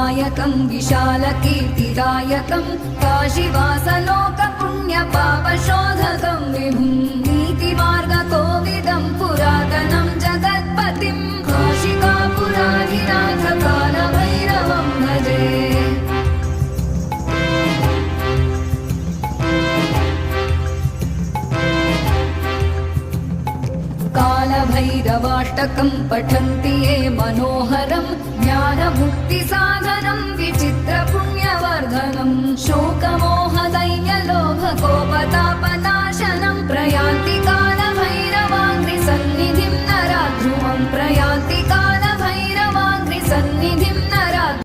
विनायकं विशालकीर्तिदायकं काशीवासलोकपुण्यपापशोधकं विभुं नीतिमार्गकोविदं पुरातनं जगत्पतिं काशिकापुराधिनाथ कालभैरवं भजे। कालभैरवाष्टकं पठन्